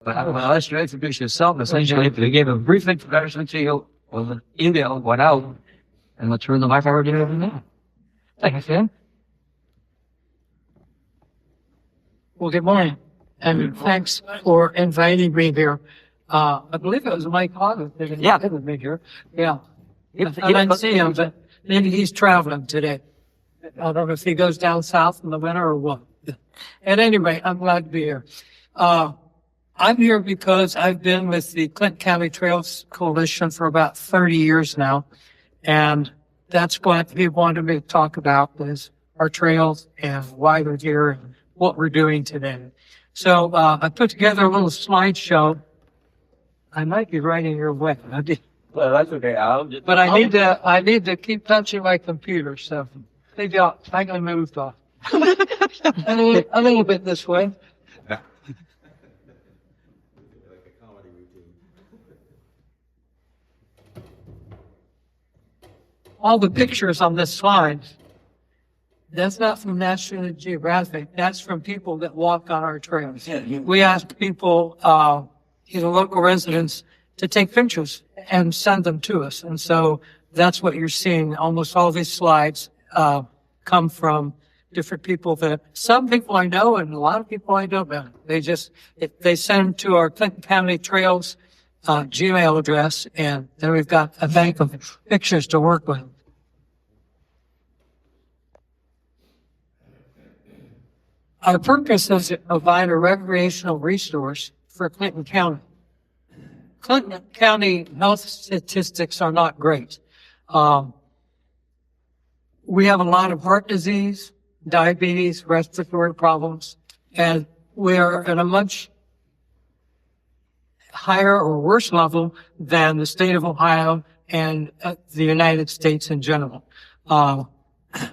But I will ask you to introduce yourself. Essentially, if you gave a brief introduction to you with an email went out, and we'll turn the mic over to you now. Thank you, Sam. Well, good morning, and thanks for inviting me here. I believe it was Mike Hodges that invited me here. Yeah. I didn't see him, but maybe he's traveling today. I don't know if he goes down south in the winter or what. At any rate, I'm glad to be here. I'm here because I've been with the Clinton County Trails Coalition for about 30 years now, and that's what he wanted me to talk about is our trails and why we're here and what we're doing today. So I put together a little slideshow. I might be writing your way. Well, that's okay. But I need to keep touching my computer, so maybe I can move off. a little bit this way. All the pictures on this slide, that's not from National Geographic. That's from people that walk on our trails. We ask people, local residents, to take pictures and send them to us. And so that's what you're seeing. Almost all these slides come from different people that some people I know and a lot of people I don't know. They send to our Clinton County Trails Gmail address, and then we've got a bank of pictures to work with. Our purpose is to provide a recreational resource for Clinton County. Clinton County health statistics are not great. We have a lot of heart disease, diabetes, respiratory problems, and we are at a much higher or worse level than the state of Ohio and the United States in general.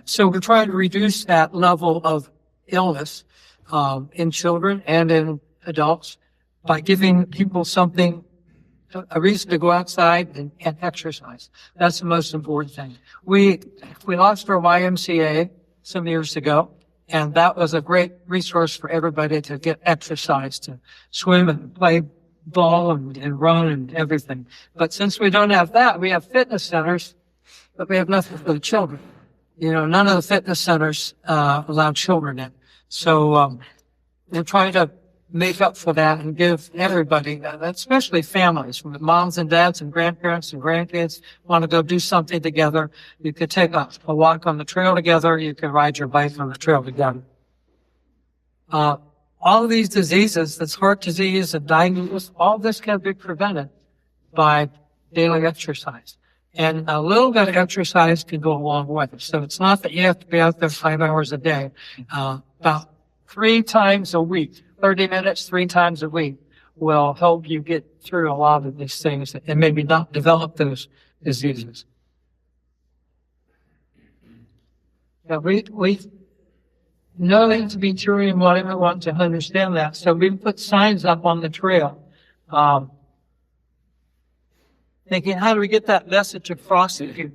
So we're trying to reduce that level of illness in children and in adults by giving people something, a reason to go outside and exercise. That's the most important thing. We lost our YMCA some years ago, and that was a great resource for everybody to get exercise, to swim and play ball and run and everything. But since we don't have that, we have fitness centers, but we have nothing for the children. None of the fitness centers allow children in. So we're trying to make up for that and give everybody, especially families, moms and dads and grandparents and grandkids, want to go do something together. You could take a walk on the trail together. You can ride your bike on the trail together. All of these diseases, that's heart disease and diabetes, all this can be prevented by daily exercise. And a little bit of exercise can go a long way. So it's not that you have to be out there 5 hours a day. About 3 times a week, 30 minutes, 3 times a week will help you get through a lot of these things and maybe not develop those diseases. Now, we know that to be true and want everyone to understand that. So we put signs up on the trail, thinking, how do we get that message across to you?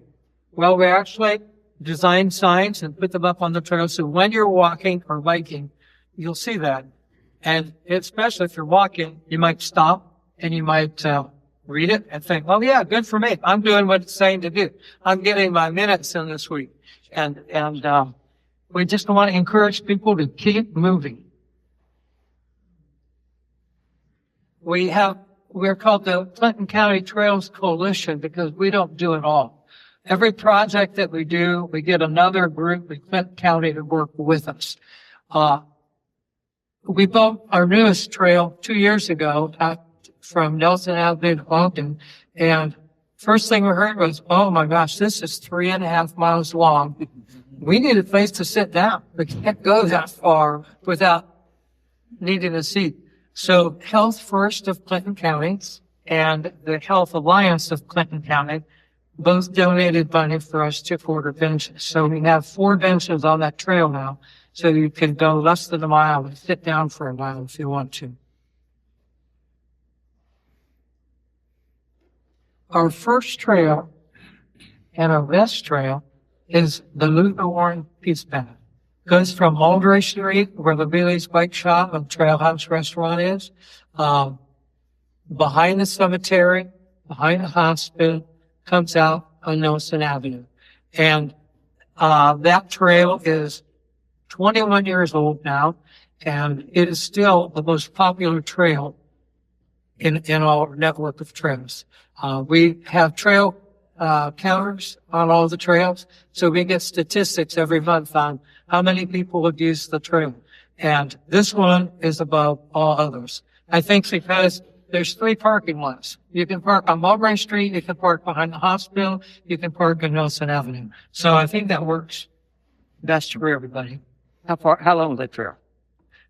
Well, we actually design signs and put them up on the trail so when you're walking or biking, you'll see that. And especially if you're walking, you might stop and you might read it and think, oh yeah, good for me. I'm doing what it's saying to do. I'm getting my minutes in this week. And we just want to encourage people to keep moving. We're called the Clinton County Trails Coalition because we don't do it all. Every project that we do, we get another group in Clinton County to work with us. We built our newest trail 2 years ago from Nelson Avenue to Wilmington, and first thing we heard was, oh my gosh, this is 3.5 miles long. We need a place to sit down. We can't go that far without needing a seat. So Health First of Clinton County and the Health Alliance of Clinton County both donated money for us to order benches. So we have 4 benches on that trail now. So you can go less than a mile and sit down for a while if you want to. Our first trail and our best trail is the Lutheran Peace Path. Goes from Mulberry Street, where the Wheelies bike shop and Trail House restaurant is, behind the cemetery, behind the hospital, comes out on Nelson Avenue. And that trail is 21 years old now, and it is still the most popular trail in our network of trails. We have trail counters on all the trails, so we get statistics every month on how many people have used the trail. And this one is above all others. I think because there's 3 parking lots. You can park on Mulberry Street, you can park behind the hospital, you can park on Nelson Avenue. So I think that works best for everybody. How long is that trail?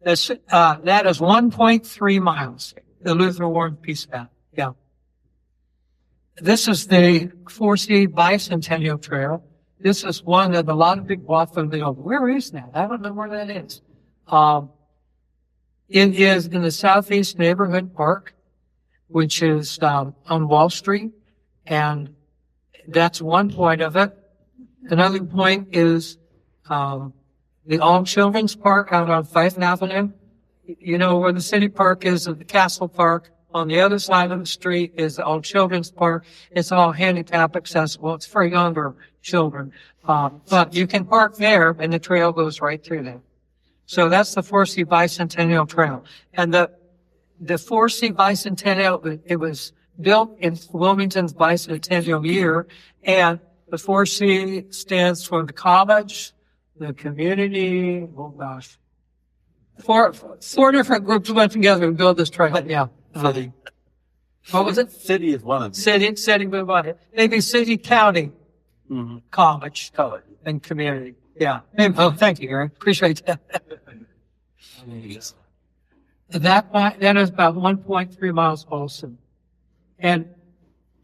That is 1.3 miles, the Luther Warren Peace Path. Yeah. This is the 4C Bicentennial Trail. This is one that a lot of people often go, where is that? I don't know where that is. It is in the Southeast Neighborhood Park, which is on Wall Street, and that's one point of it. Another point is the All Children's Park out on Fife Avenue. You know where the city park is at the Castle Park. On the other side of the street is the All Children's Park. It's all handicap accessible. It's for younger children. But you can park there and the trail goes right through there. So that's the 4C Bicentennial Trail. And the 4C Bicentennial, it was built in Wilmington's bicentennial year. And the 4C stands for the college, the community, oh gosh. Four different groups went together to build this trail. Yeah. City. What was it? City is one of them. City, move on. Maybe city, county, college, College. and community. Yeah. Maybe, oh, thank you, Gary. Appreciate that. That is about 1.3 miles also. And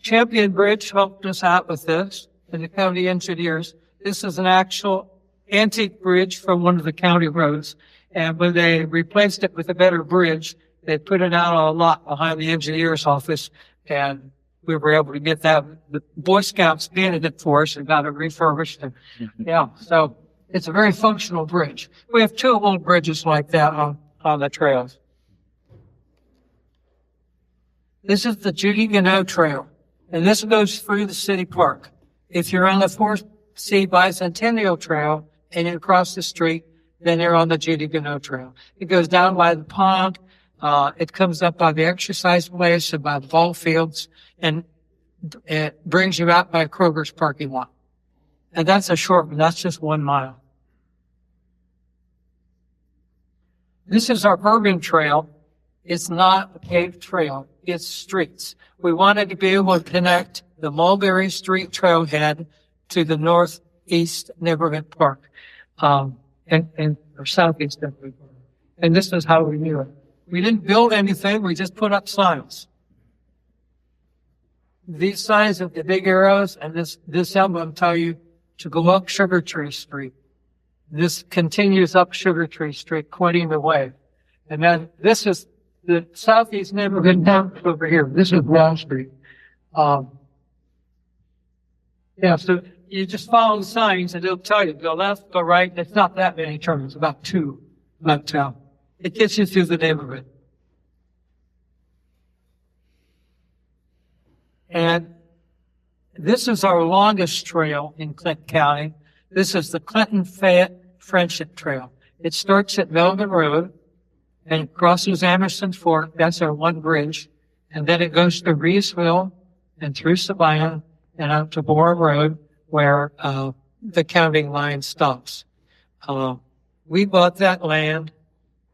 Champion Bridge helped us out with this, and the county engineers. This is an actual antique bridge from one of the county roads. And when they replaced it with a better bridge, they put it out on a lot behind the engineer's office, and we were able to get that. The Boy Scouts painted it for us and got it refurbished. And, yeah, so it's a very functional bridge. We have 2 old bridges like that on the trails. This is the Judy Gannett Trail, and this goes through the city park. If you're on the 4C Bicentennial Trail and you cross the street, then you're on the Judy Gannett Trail. It goes down by the pond. It comes up by the exercise place and by the ball fields, and it brings you out by Kroger's parking lot. And that's a short one. That's just 1 mile. This is our urban trail. It's not a paved trail. It's streets. We wanted to be able to connect the Mulberry Street trailhead to the northeast neighborhood park, or southeast neighborhood park. And this is how we knew it. We didn't build anything. We just put up signs. These signs with the big arrows and this emblem tell you to go up Sugar Tree Street. This continues up Sugar Tree Street, pointing the way. And then this is the southeast neighborhood down over here. This is Wall Street. So you just follow the signs and it'll tell you go left, go right. It's not that many turns, about 2. But it gets you through the neighborhood. And this is our longest trail in Clinton County. This is the Clinton-Fayette Friendship Trail. It starts at Melvin Road and crosses Anderson Fork. That's our one bridge. And then it goes to Reesville and through Sabina and out to Bora Road where the county line stops. We bought that land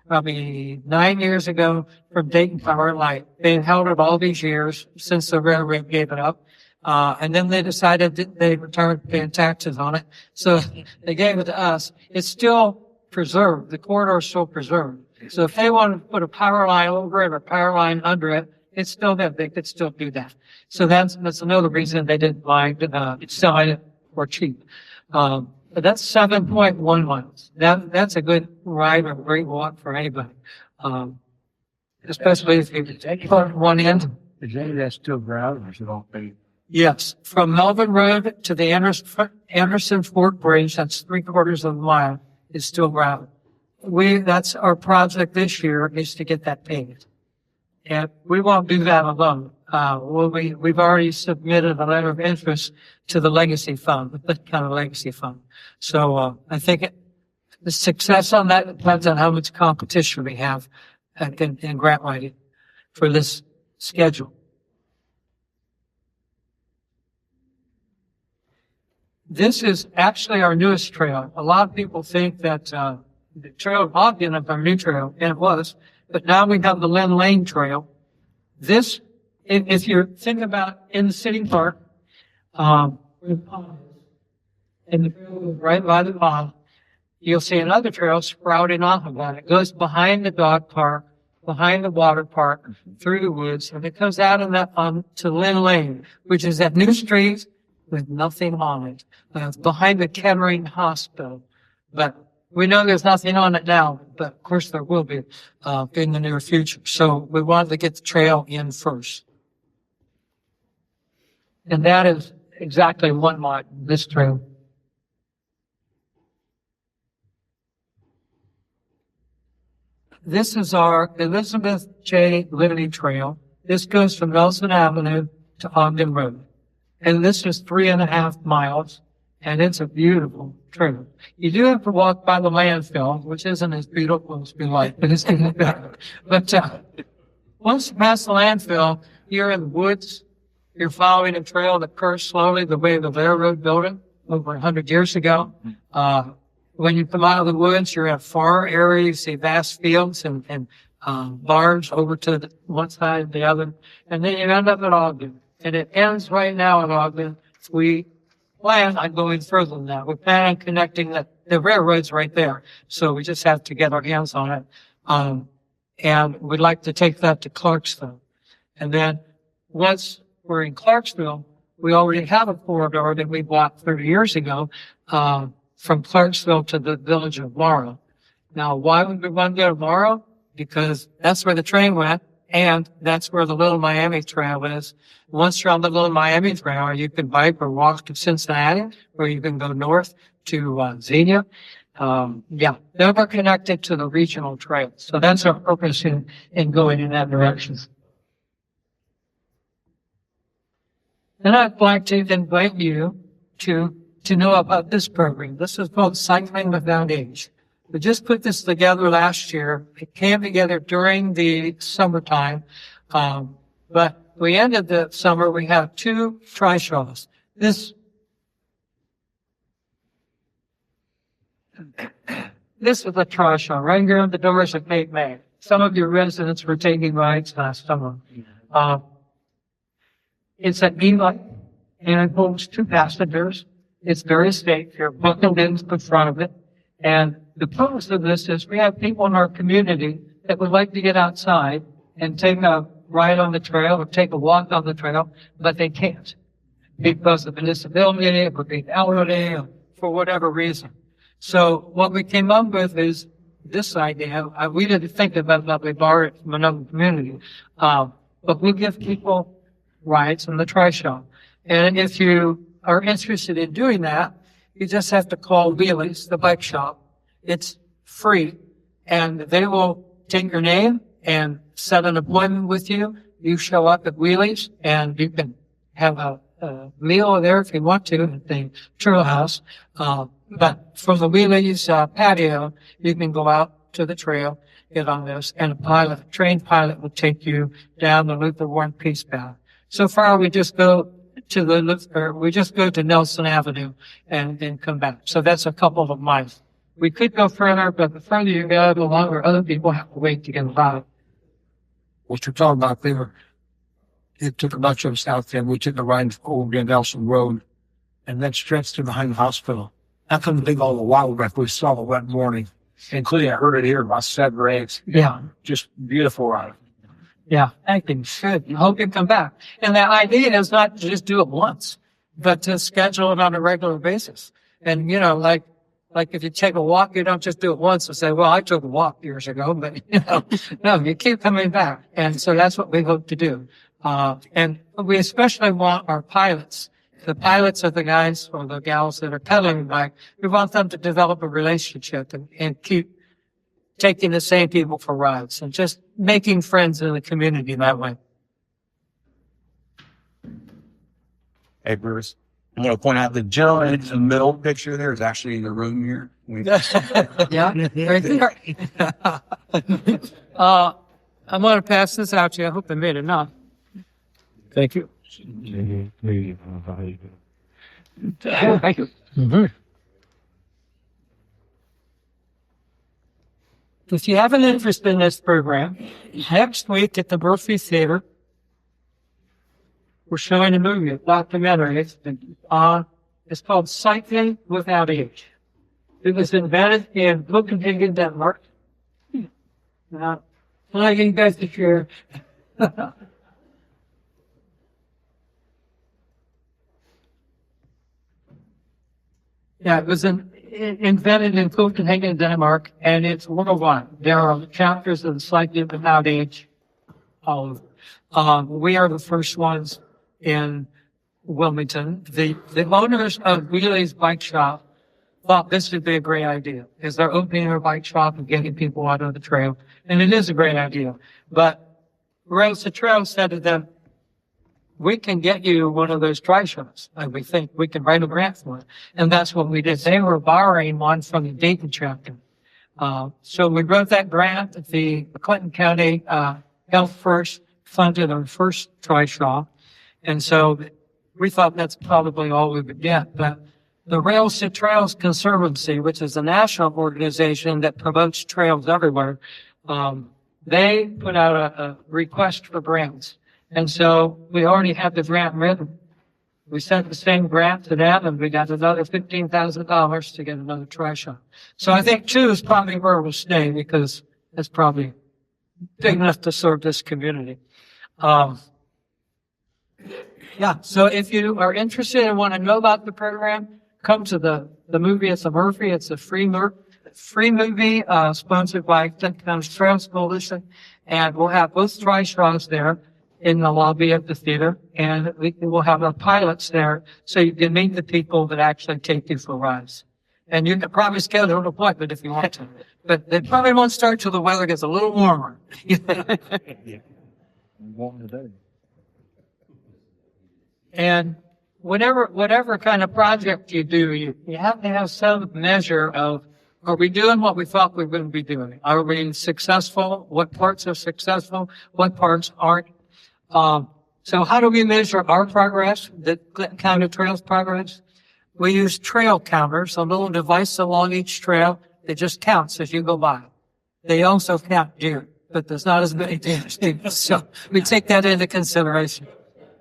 probably 9 years ago from Dayton Power and Light. They had held it all these years since the railroad gave it up. And then they decided that they returned paying taxes on it. So they gave it to us. It's still preserved. The corridor is still preserved. So if they wanted to put a power line over it or a power line under it, it's still there. They could still do that. So that's another reason they didn't mind selling it for cheap. But that's 7.1 miles. That's a good ride or great walk for anybody. Especially if you take one end. Is any of that still ground or is it all paved? Yes. From Melvin Road to the Anderson Fork Bridge, that's 3/4 of a mile, is still gravel. That's our project this year, is to get that paved. And we won't do that alone. We've already submitted a letter of interest to the legacy fund, the kind of legacy fund. So, I think the success on that depends on how much competition we have in grant writing for this schedule. This is actually our newest trail. A lot of people think that the Trail of Ogden is our new trail, and it was, but now we have the Lynn Lane Trail. This, if you think about in the city park, where the pond is, and the trail is right by the pond, you'll see another trail sprouting off of that. It goes behind the dog park, behind the water park, through the woods, and it comes out in that pond to Lynn Lane, which is that new street with nothing on it. It's behind the Kettering Hospital. But we know there's nothing on it now, but of course there will be in the near future. So we wanted to get the trail in first. And that is exactly 1 mile, this trail. This is our Elizabeth J. Liberty Trail. This goes from Nelson Avenue to Ogden Road. And this is 3.5 miles, and it's a beautiful trail. You do have to walk by the landfill, which isn't as beautiful as we like, but it's getting better. But once you pass the landfill, you're in the woods. You're following a trail that curves slowly the way the railroad built it over 100 years ago. When you come out of the woods, you're in a far area. You see vast fields and barns over to the one side and the other. And then you end up at Ogden. And it ends right now at Ogden. We plan on going further than that. We plan on connecting the railroad's right there. So we just have to get our hands on it. And we'd like to take that to Clarksville. And then once we're in Clarksville, we already have a corridor that we bought 30 years ago, from Clarksville to the village of Morrow. Now, why would we want to go to Morrow? Because that's where the train went. And that's where the Little Miami Trail is. Once you're on the Little Miami Trail, you can bike or walk to Cincinnati, or you can go north to Xenia. They were connected to the regional trail. So that's our purpose in going in that direction. And I'd like to invite you to know about this program. This is called Cycling Without Age. We just put this together last year. It came together during the summertime. But we ended the summer, we have 2 trishaws. This is a trishaw right here on the doors of Cape May. Some of your residents were taking rides last summer. It's an e-bike, and it holds 2 passengers. It's very safe. You're buckled into the front of it. And the purpose of this is we have people in our community that would like to get outside and take a ride on the trail or take a walk on the trail, but they can't because of a disability or being elderly or for whatever reason. So what we came up with is this idea. We didn't think about that. We borrowed it from another community. But we give people rides on the trishaw. And if you are interested in doing that, you just have to call Wheelies, the bike shop. It's free, and they will take your name and set an appointment with you. You show up at Wheelies, and you can have a meal there if you want to at the trail house. But from the Wheelies patio, you can go out to the trail, get on this, and a trained pilot will take you down the Luther Warren Peace Path. So far, we just go to Nelson Avenue and come back. So that's a couple of miles. We could go further, but the further you go, the longer other people have to wait to get by. What you're talking about there, it took a bunch of us out there. We took a ride over Nelson Road and then stretched to behind the hospital. I couldn't think all the wildlife we saw that morning, including I heard it here about 7 or 8. Yeah. Just beautiful ride. Yeah, I think should. I hope you come back. And the idea is not to just do it once, but to schedule it on a regular basis. And, like if you take a walk, you don't just do it once and say, well, I took a walk years ago, but, no, you keep coming back. And so that's what we hope to do. And we especially want our pilots the pilots are the guys or the gals that are pedaling the bike. We want them to develop a relationship and keep taking the same people for rides and just making friends in the community that way. Hey, Bruce, I'm going to point out the gentleman in the middle picture there is actually in the room here. Yeah, right there. I'm going to pass this out to you. I hope I made enough. Thank you. Thank you. If you have an interest in this program, next week at the Murphy Theater, we're showing a movie, a documentary. It's called Cycling Without Age. It was invented in Copenhagen, Denmark. Can I get you guys to share? Yeah, it was invented in Copenhagen, Denmark, and it's worldwide. There are chapters of Cycling Without Age. We are the first ones in Wilmington. The owners of Wheelies Bike Shop thought this would be a great idea, is they're opening their bike shop and getting people out on the trail. And it is a great idea. But Rails to Trail said to them, we can get you one of those trishaws, and we think we can write a grant for it. And that's what we did. They were borrowing one from the Dayton chapter. So we wrote that grant. The Clinton County Health First funded our first trishaw. And so we thought that's probably all we would get. But the Rails to Trails Conservancy, which is a national organization that promotes trails everywhere, they put out a request for grants. And so we already have the grant written. We sent the same grant to them, and we got another $15,000 to get another trishaw. So I think 2 is probably where we'll stay, because it's probably big enough to serve this community. Yeah, so if you are interested and want to know about the program, come to the movie at the Murphy. It's a free movie sponsored by Clinton County Trails Coalition, and we'll have both trishaws there in the lobby of the theater, and we'll have our pilots there so you can meet the people that actually take you for rides. And you can probably schedule an appointment if you want to, but they probably won't start till the weather gets a little warmer. And whatever kind of project you do, you have to have some measure of, are we doing what we thought we were going to be doing? Are we successful? What parts are successful? What parts aren't? So how do we measure our progress, the Clinton County Trails progress? We use trail counters, a little device along each trail that just counts as you go by. They also count deer, but there's not as many deer. So we take that into consideration.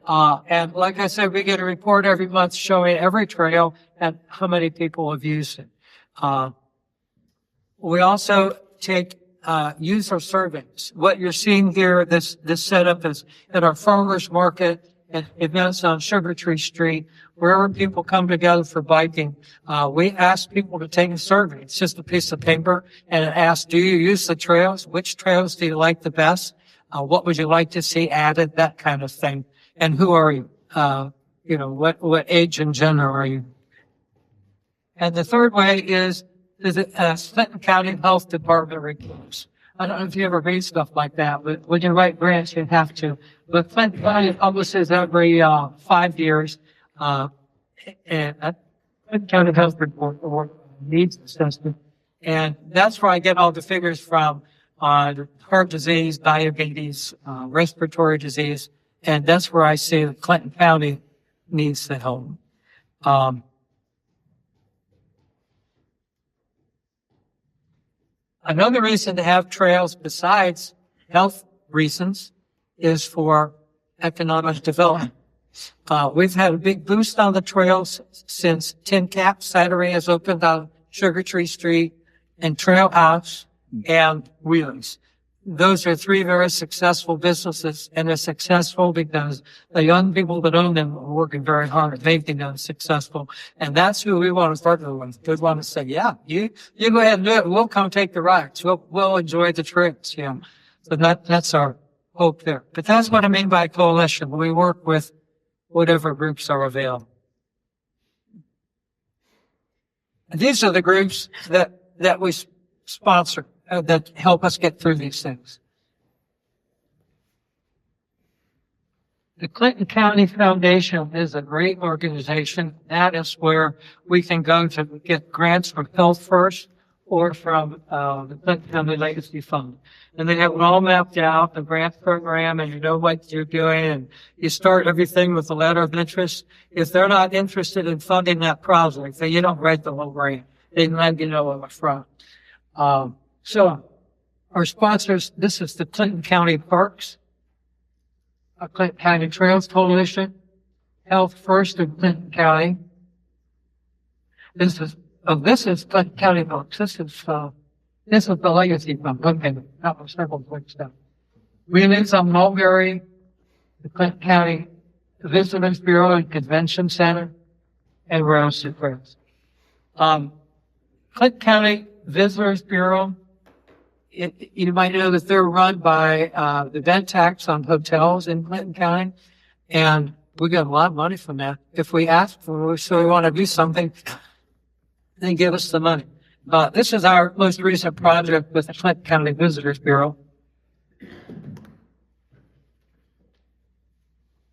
And like I said, we get a report every month showing every trail and how many people have used it. We also take user surveys. What you're seeing here, this setup is at our farmers market and events on Sugar Tree Street, wherever people come together for biking. We ask people to take a survey. It's just a piece of paper, and it asks, do you use the trails? Which trails do you like the best? What would you like to see added? That kind of thing. And who are you? What age and gender are you? And the third way is the Clinton County Health Department reports. I don't know if you ever read stuff like that, but when you write grants, you have to. But Clinton County publishes every 5 years and a Clinton County Health Report or needs assessment. And that's where I get all the figures from on heart disease, diabetes, respiratory disease. And that's where I say that Clinton County needs the help. Another reason to have trails besides health reasons is for economic development. We've had a big boost on the trails since Tin Cap Saturday has opened on Sugar Tree Street and Trail House and Wheelies. Those are 3 very successful businesses, and they're successful because the young people that own them are working very hard at making them successful. And that's who we want to partner with. We want to say, yeah, you go ahead and do it. We'll come take the rides. We'll enjoy the trips. Yeah. So that's our hope there. But that's what I mean by coalition. We work with whatever groups are available. These are the groups that we sponsor, that help us get through these things. The Clinton County Foundation is a great organization. That is where we can go to get grants from Health First or from the Clinton County Legacy Fund. And they have it all mapped out, the grant program, and you know what you're doing, and you start everything with a letter of interest. If they're not interested in funding that project, then you don't write the whole grant. They let you know up front. So our sponsors, this is the Clinton County Parks, Clinton County Trails Coalition, Health First of Clinton County. This is Clinton County Parks. This is the Legacy Fund. Okay, that was several quick stuff. Wheelies on Mulberry, the Clinton County Visitors Bureau and Convention Center, and Rose Friends. Clinton County Visitors Bureau, you might know that they're run by the event tax on hotels in Clinton County, and we get a lot of money from that. If we ask for it, so we want to do something, they give us the money. This is our most recent project with the Clinton County Visitors Bureau.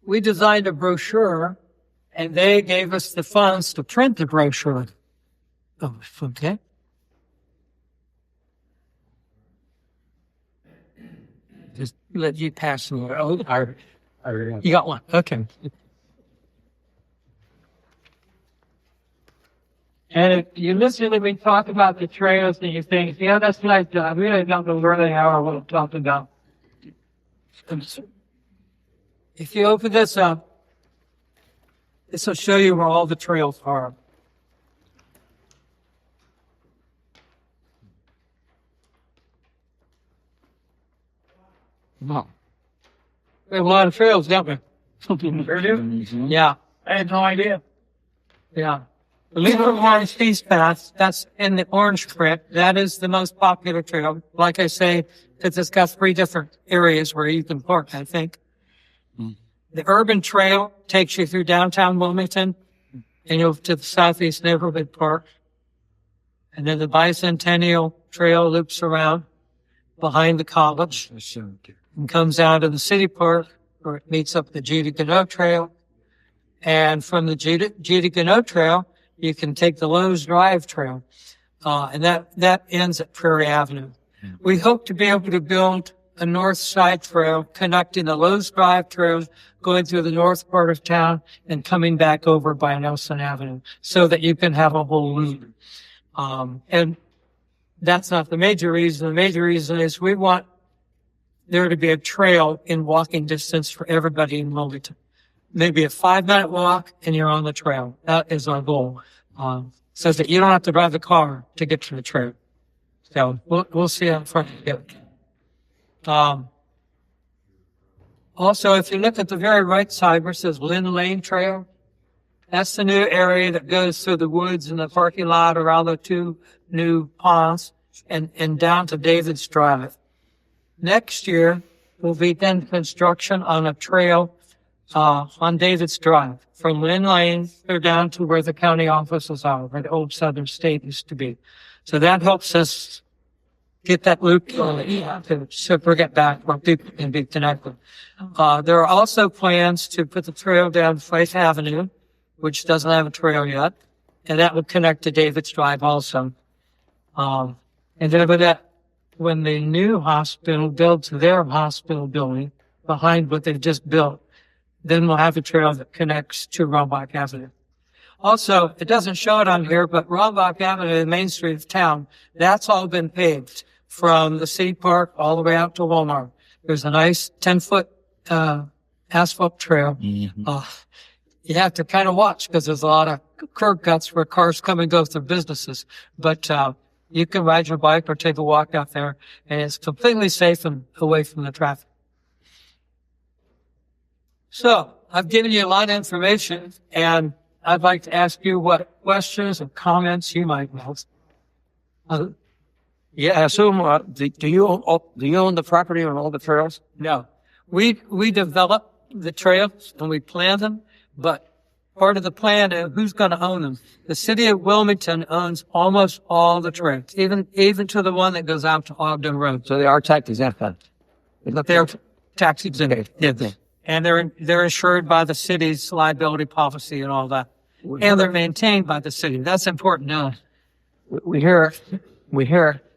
We designed a brochure, and they gave us the funds to print the brochure. Oh, okay. Just let you pass through. Oh, you got one. Okay. And if you listen to me talk about the trails and you think, yeah, that's nice, I really don't know where they are or what I'm talking about. If you open this up, this will show you where all the trails are. Wow. We have a lot of trails, don't we? Yeah. I had no idea. Yeah. The Leader Orange Feast Path, that's in the orange print. That is the most popular trail. Like I say, it's got 3 different areas where you can park, I think. The Urban Trail takes you through downtown Wilmington and you'll to the Southeast Neighborhood Park. And then the Bicentennial Trail loops around behind the college and comes out of the city park where it meets up the Judy Gannot Trail. And from the Judy Gannot Trail, you can take the Lowe's Drive Trail, and that ends at Prairie Avenue. We hope to be able to build a north side trail connecting the Lowe's Drive Trail, going through the north part of town and coming back over by Nelson Avenue so that you can have a whole loop. And that's not the major reason. The major reason is we want there to be a trail in walking distance for everybody in Wilmington. Maybe a 5-minute walk and you're on the trail. That is our goal. So that you don't have to drive the car to get to the trail. So we'll see how far we get. Also, if you look at the very right side where it says Lynn Lane Trail, that's the new area that goes through the woods and the parking lot around the 2 new ponds and down to David's Drive. Next year will begin construction on a trail on David's Drive from Lynn Lane down to where the county offices are, where the old Southern State used to be. So that helps us get that loop to get back where people can be connected. There are also plans to put the trail down Faith Avenue, which doesn't have a trail yet, and that would connect to David's Drive also. And then when the new hospital builds their hospital building behind what they've just built, then we'll have a trail that connects to Rombach Avenue. Also, it doesn't show it on here, but Rombach Avenue, the main street of town, that's all been paved from the city park all the way out to Walmart. There's a nice 10-foot asphalt trail. Mm-hmm. You have to kind of watch because there's a lot of curb cuts where cars come and go through businesses. But you can ride your bike or take a walk out there, and it's completely safe and away from the traffic. So I've given you a lot of information, and I'd like to ask you what questions and comments you might have. Yeah, I assume, do you own the property on all the trails? No. We develop the trails and we plan them, but part of the plan is who's going to own them. The city of Wilmington owns almost all the trails, even to the one that goes out to Ogden Road. So they are tax exempt then. They're tax exempt. Yes. And they're insured by the city's liability policy and all that. And they're maintained by the city. That's important now. We hear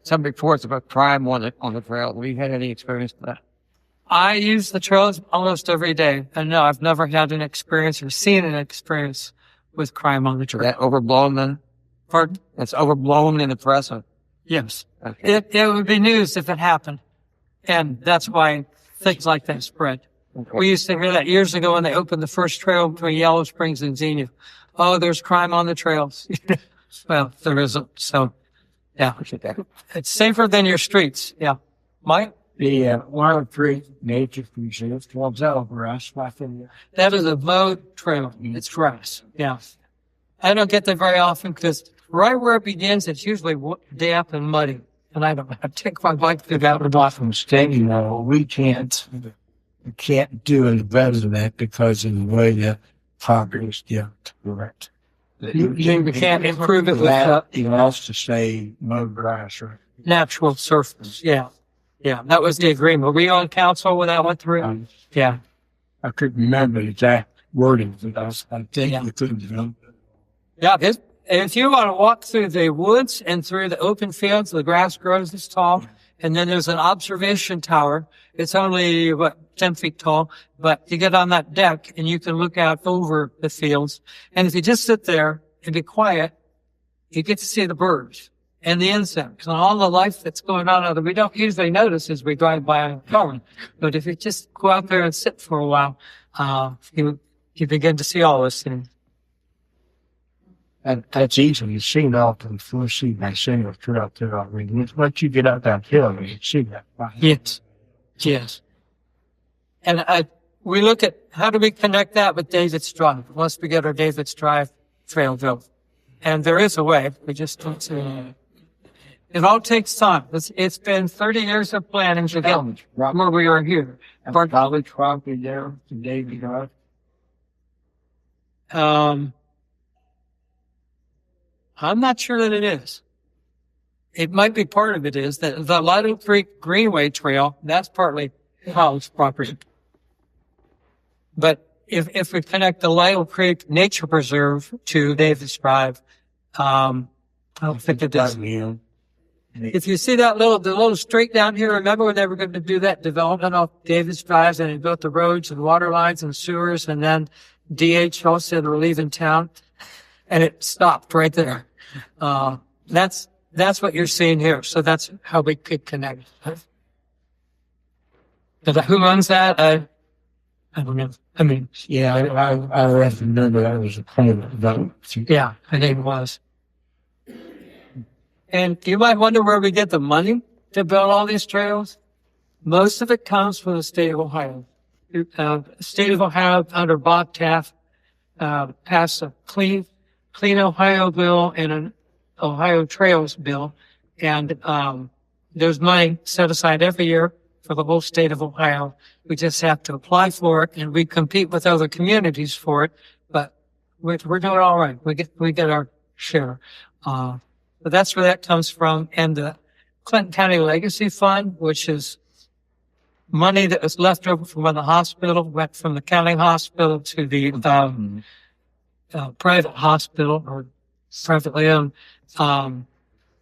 some reports about crime on the trail. Have you had any experience with that? I use the trails almost every day. And no, I've never had an experience or seen an experience with crime on the Is trail. that overblown then? Pardon? It's overblown in the press. Yes. Okay. It would be news if it happened. And that's why things like that spread. Okay. We used to hear that years ago when they opened the first trail between Yellow Springs and Xenia. Oh, there's crime on the trails. Well, there isn't. So, yeah. It's safer than your streets. Yeah. Mike? The Wild Creek Nature Preserve comes over us. That is a mowed trail. It's grass. Yeah. I don't get there very often because right where it begins, it's usually damp and muddy. And I take my bike through that one off. From staying there, we can't do any better than that because of the way the property is correct. You can't improve it with It has to stay mowed grass, right? natural surface. Yeah. Yeah. That was the agreement. Were we on council when that went through? Yeah. I couldn't remember the exact wording, but I think Yeah. we couldn't. Yeah. If you want to walk through the woods and through the open fields, the grass grows this tall. And then there's an observation tower. It's only, 10 feet tall, but you get on that deck and you can look out over the fields. And if you just sit there and be quiet, you get to see the birds and the insects and all the life that's going on out there. We don't usually notice as we drive by on car. But if you just go out there and sit for a while, you begin to see all those things. And that's easily seen off in the first seat by single throughout there. I mean, once you get up that hill, you see that. Yes. Yes. And we look at how do we connect that with David's Drive once we get our David's Drive trail built. And there is a way. We just don't see it. It all takes time. It's been 30 years of planning to get where we are here. And college property there, the Davy Drive. I'm not sure that it is. It might be part of it is that the Lido Creek Greenway Trail, that's partly college property. But if we connect the Lido Creek Nature Preserve to Davis Drive, I don't think it does. If you see the little street down here, remember when they were going to do that development off Davis Drive and they built the roads and water lines and sewers and then DHL said we're leaving town and it stopped right there. That's what you're seeing here. So that's how we could connect. Who owns that? I don't know. I mean, Yeah, I remember that was a private vote. yeah, I think it was. And you might wonder where we get the money to build all these trails. Most of it comes from the state of Ohio. State of Ohio under Bob Taft passed a Clean Ohio bill and an Ohio Trails bill. And there's money set aside every year for the whole state of Ohio. We just have to apply for it, and we compete with other communities for it. But we're doing all right. We get our share. But that's where that comes from. And the Clinton County Legacy Fund, which is money that was left over from when the hospital went from the county hospital to the private hospital or privately owned.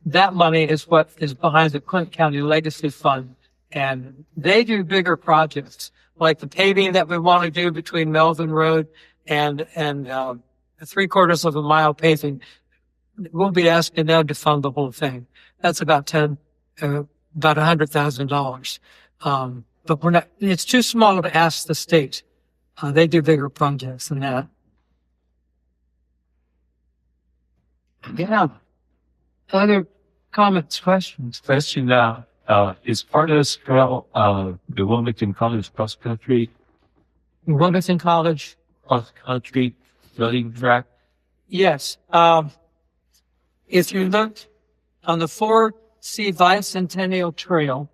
That money is what is behind the Clinton County Legacy Fund. And they do bigger projects like the paving that we want to do between Melvin Road and 3/4 of a mile paving. We'll be asking them to fund the whole thing. That's about $100,000. But we're not, it's too small to ask the state. They do bigger projects than that. Yeah. Other comments, questions? Question now, is part of this trail, the Wilmington College cross country Wilmington College? running track? Yes. If you look on the 4C Bicentennial Trail,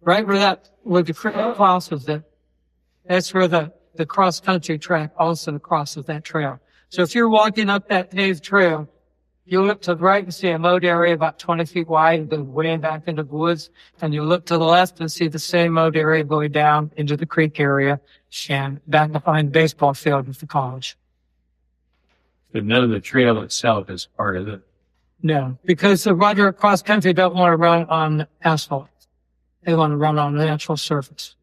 right where the creek crosses it, that's where the the cross-country track also crosses that trail. So if you're walking up that paved trail, you look to the right and see a mowed area about 20 feet wide and go way back into the woods. And you look to the left and see the same mowed area going down into the creek area and back behind the baseball field of the college. But none of the trail itself is part of it. No, because the runner cross country don't want to run on asphalt. They want to run on the natural surface.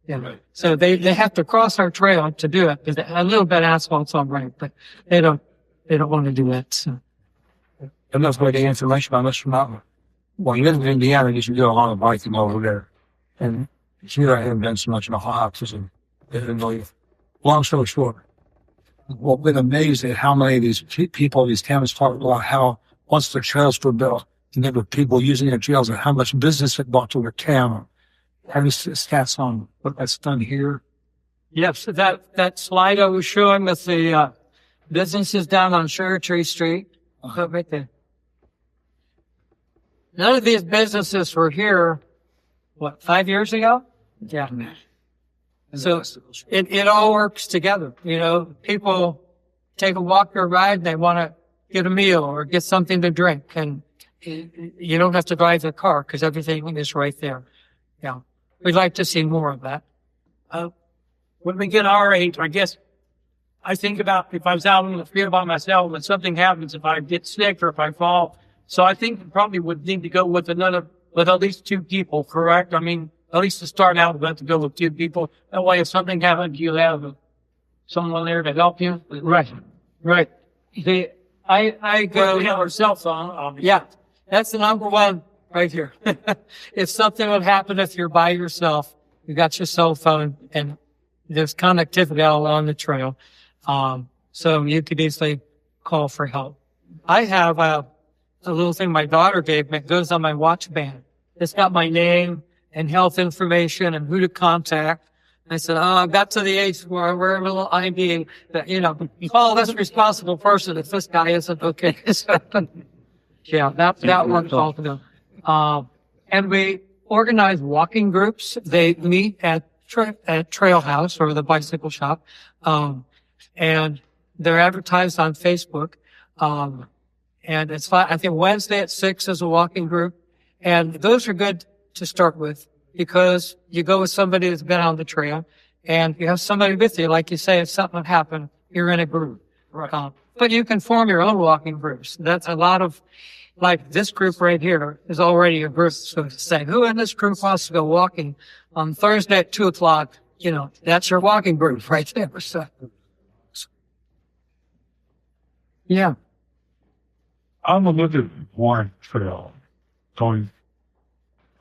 Yeah. Right. So they have to cross our trail to do it. Because a little bit of asphalt's all right, but they don't want to do that. So. Enough way to information on this mountain. Well, you live in Indiana, you should do a lot of biking over there. And here I haven't done so much in Ohio, long story short, well, been amazed at how many of these people, these towns talk about how once the trails were built, and there were people using the trails and how much business it brought to their town. Have you stats on what that's done here? Yes, that slide I was showing with the businesses down on Sugar Tree Street, right there. None of these businesses were here, 5 years ago? Yeah. So it all works together. You know, people take a walk or ride, they want to get a meal or get something to drink, and you don't have to drive the car because everything is right there. Yeah. We'd like to see more of that. When we get our age, I guess I think about if I was out in the field by myself and something happens, if I get sick or if I fall. So I think we probably would need to go with at least 2 people, correct? I mean, at least to start out, we have to go with 2 people. That way, if something happens, you have someone there to help you. Right. I go. We have our cell phone, obviously. Yeah, that's the number one right here. If something would happen if you're by yourself, you got your cell phone and there's connectivity all along the trail. So you could easily call for help. I have a little thing my daughter gave me. It goes on my watch band. It's got my name and health information and who to contact. I said, I got to the age where I wear a little ID that, call this responsible person if this guy isn't okay. Yeah, that works all for them. And we organize walking groups. They meet at Trail House or the bicycle shop. And they're advertised on Facebook. And it's I think Wednesday at 6 is a walking group. And those are good to start with because you go with somebody that's been on the trail and you have somebody with you. Like you say, if something would happen, you're in a group. Right. But you can form your own walking groups. That's a lot of, like this group right here is already a group. So to say, who in this group wants to go walking on Thursday at 2:00? That's your walking group right there. So, yeah. I'm a little bit more trail going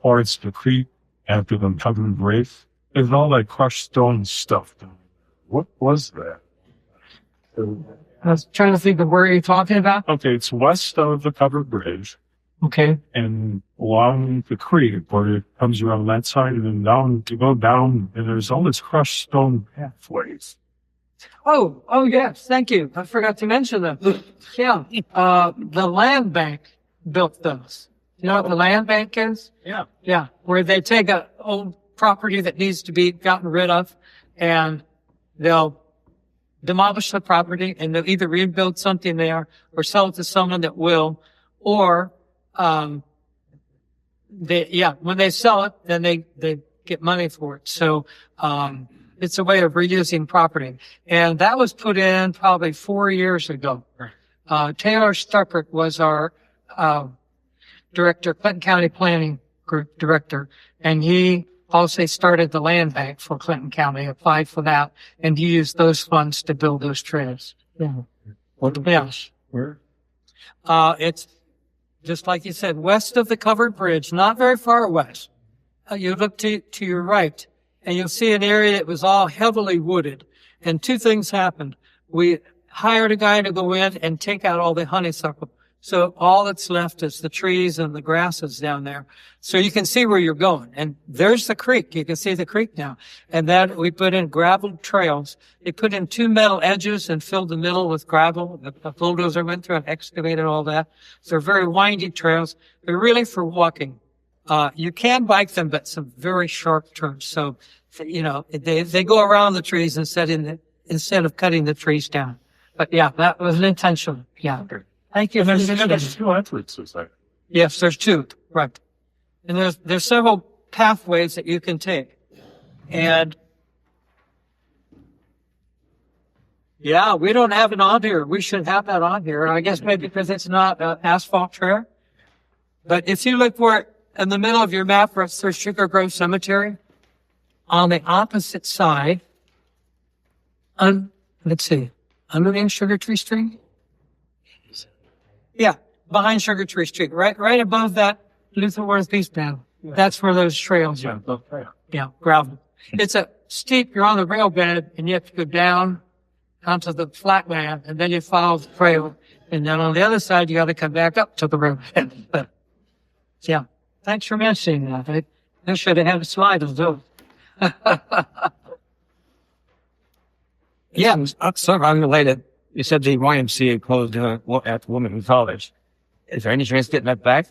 towards the creek after the covered bridge. There's all that crushed stone stuff down there. What was that? I was trying to think of where you're talking about. Okay, it's west of the covered bridge Okay. and along the creek where it comes around that side and then down to go down and there's all this crushed stone pathways. Oh, yes. Thank you. I forgot to mention that. Yeah. The land bank built those. You know what the land bank is? Yeah. Yeah. Where they take a old property that needs to be gotten rid of and they'll demolish the property and they'll either rebuild something there or sell it to someone that will, or, when they sell it, then they get money for it. So, it's a way of reusing property. And that was put in probably 4 years ago. Taylor Stuckert was our, director, Clinton County Planning Group director, and he also started the land bank for Clinton County, applied for that, and he used those funds to build those trails. Yeah. Where? It's just like you said, west of the covered bridge, not very far west. You look to your right, and you'll see an area that was all heavily wooded. And 2 things happened. We hired a guy to go in and take out all the honeysuckle. So all that's left is the trees and the grasses down there. So you can see where you're going. And there's the creek. You can see the creek now. And then we put in gravel trails. They put in 2 metal edges and filled the middle with gravel. The bulldozer went through and excavated all that. So they're very windy trails. They're really for walking. You can bike them, but some very sharp turns. So you know, they go around the trees instead of cutting the trees down. But yeah, that was an intention. Yeah. Thank you. And there's two entrances there. Yes, there's two. Right. And there's several pathways that you can take. And yeah, we don't have it on here. We should have that on here. I guess maybe because it's not an asphalt trail. But if you look for it in the middle of your map where it says Sugar Grove Cemetery, on the opposite side, let's see, underneath Sugar Tree Street? Yeah, behind Sugar Tree Street, right above that Luther Worth Peace Band. That's where those trails are. Yeah, gravel. It's a steep, you're on the rail bed, and you have to go down onto the flat land, and then you follow the trail. And then on the other side, you got to come back up to the rail bed. But, yeah, thanks for mentioning that. I should have had a slide of those. Yeah, sort of unrelated. You said the YMCA closed at Wilmington College. Is there any chance of getting that back?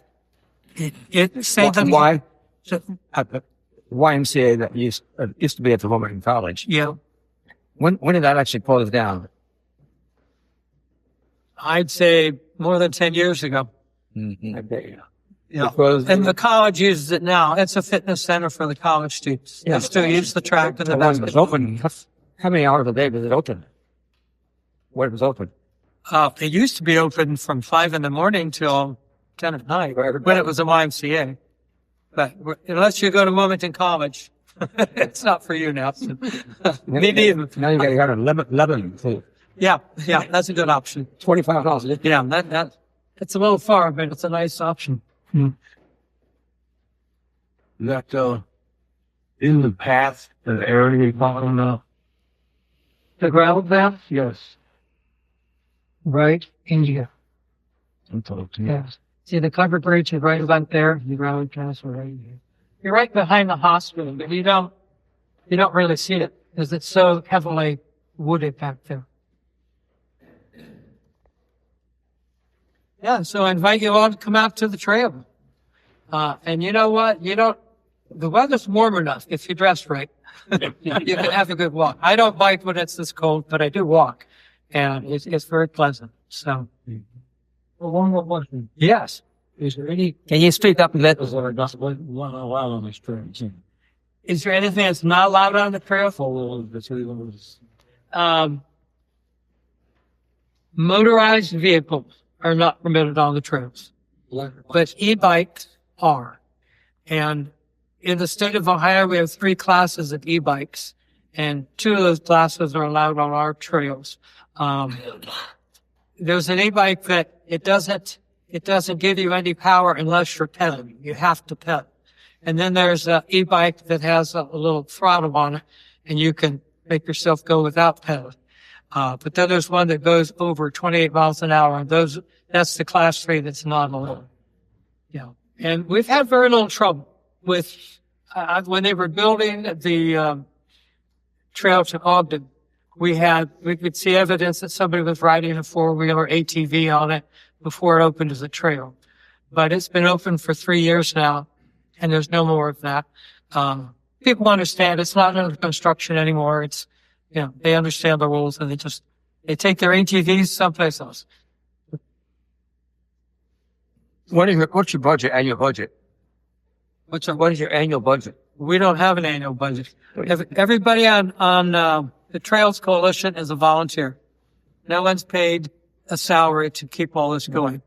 Why? The YMCA that used to be at the Wilmington College. Yeah. When did that actually close down? I'd say more than 10 years ago. Mm-hmm. Okay. Yeah. And the college uses it now. It's a fitness center for the college students. Yeah. They still use the track and the one was basketball. open. How many hours a day was it open? When it was open? It used to be open from 5 in the morning till 10 at night when it was a YMCA. But unless you go to Wilmington College, it's not for you now. Me neither. Now you got to 11 too. Yeah, that's a good option. $25. Yeah, it's a little far, but it's a nice option. That, in the path, the area you call it now? The gravel path? Yes. Right in here. Yeah. Yes. See, the covered bridge is right about there. The gravel path is right here. You're right behind the hospital, but you don't really see it because it's so heavily wooded back there. Yeah, so I invite you all to come out to the trail. And you know what? The weather's warm enough if you dress right. You can have a good walk. I don't bike when it's this cold, but I do walk. And it's very pleasant. So. Well, one more question. Yes. Is there any, Can you speak up a bit? is there not one allowed on this trail? Is there anything that's not allowed on the trail? Motorized vehicles are not permitted on the trails, but e-bikes are. And in the state of Ohio, we have 3 classes of e-bikes, and 2 of those classes are allowed on our trails. There's an e-bike that it doesn't give you any power unless you're pedaling. You have to pedal. And then there's an e-bike that has a little throttle on it, and you can make yourself go without pedaling. But then there's one that goes over 28 miles an hour, and that's the class 3 that's not allowed. Yeah. And we've had very little trouble with, when they were building the, trail to Ogden, we could see evidence that somebody was riding a 4-wheeler ATV on it before it opened as a trail. But it's been open for 3 years now, and there's no more of that. People understand it's not under construction anymore. It's, they understand the rules, and they take their ATVs someplace else. What's your budget, annual budget? What is your annual budget? We don't have an annual budget. Everybody on the Trails Coalition is a volunteer. No one's paid a salary to keep all this going.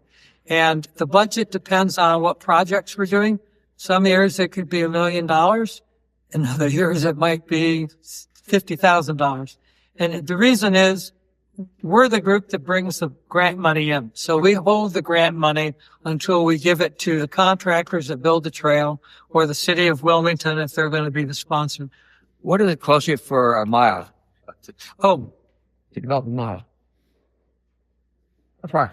And the budget depends on what projects we're doing. Some years it could be $1 million. In other years it might be $50,000. And the reason is we're the group that brings the grant money in. So we hold the grant money until we give it to the contractors that build the trail or the city of Wilmington if they're going to be the sponsor. What does it cost you for a mile? Oh, To develop a mile. That's right.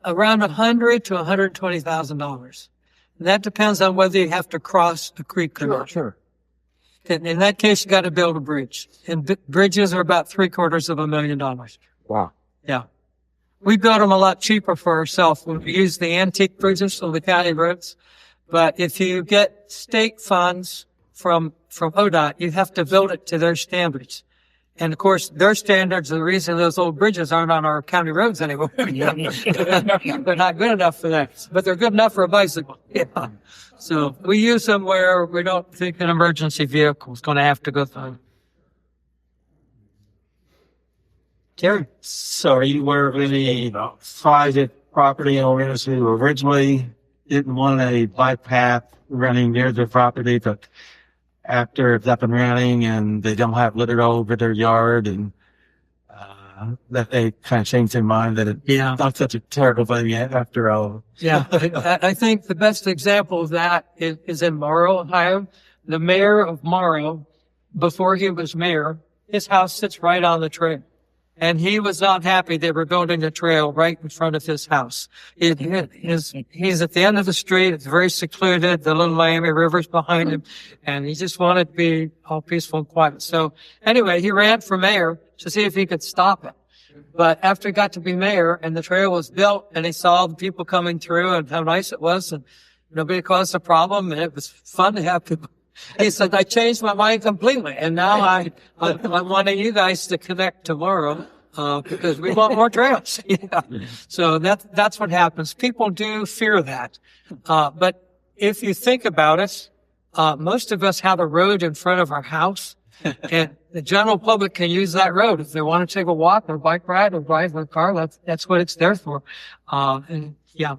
around $100,000 to $120,000. That depends on whether you have to cross a creek or not. Sure. In that case, you got to build a bridge. And bridges are about $750,000. Wow. Yeah. We built them a lot cheaper for ourselves. We use the antique bridges on the county roads. But if you get state funds from ODOT, you have to build it to their standards. And of course, their standards are the reason those old bridges aren't on our county roads anymore. They're not good enough for that, but they're good enough for a bicycle. Yeah. So we use them where we don't think an emergency vehicle is going to have to go through. Terry? So are you aware of any private property owners who originally didn't want a bike path running near their property, but after it's up and running and they don't have litter all over their yard and that they kind of changed their mind that it's not such a terrible thing after all? Yeah, I think the best example of that is in Morrow, Ohio. The mayor of Morrow, before he was mayor, his house sits right on the trail. And he was not happy they were building a trail right in front of his house. He's at the end of the street. It's very secluded. The little Miami River's behind him. And he just wanted to be all peaceful and quiet. So anyway, he ran for mayor to see if he could stop it. But after he got to be mayor and the trail was built and he saw the people coming through and how nice it was and nobody caused a problem and it was fun to have people. He said, I changed my mind completely. And now I wanting you guys to connect tomorrow, because we want more trails. Yeah. So that's what happens. People do fear that. But if you think about it, most of us have a road in front of our house and the general public can use that road. If they want to take a walk or bike ride or drive their car, that's what it's there for. And yeah.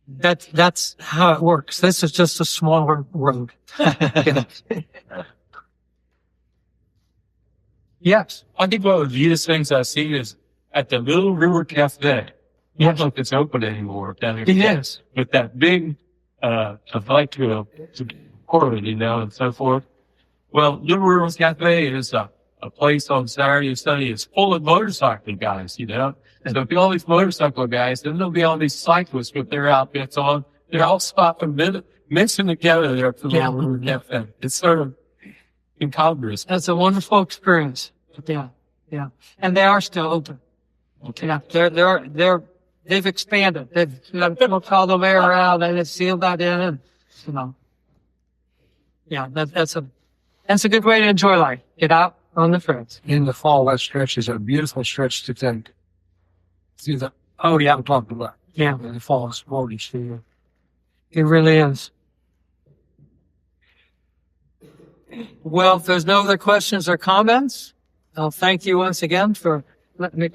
That's how it works. This is just a smaller road. Yes. I think one of the neatest things I've seen is at the Little River Cafe. I don't know if it's open anymore down here. It is. With that big, like to support it, and so forth. Well, Little River Cafe is a place on Saturday and Sunday. It's full of motorcycle guys, And there'll be all these motorcycle guys, then there'll be all these cyclists with their outfits on. They're all stopping, mixing together there for the Little River Cafe. It's sort of incongruous. That's a wonderful experience. Yeah. Yeah. And they are still open. Okay. Yeah. They've expanded. They've called the mayor around and they've sealed that in and, yeah, that's a good way to enjoy life. Get out on the trails. In the fall, that stretch is a beautiful stretch to take. See that? Oh, yeah. I'm talking about. Yeah. In the fall, it's gorgeous. It really is. Well, if there's no other questions or comments, I'll thank you once again for letting me.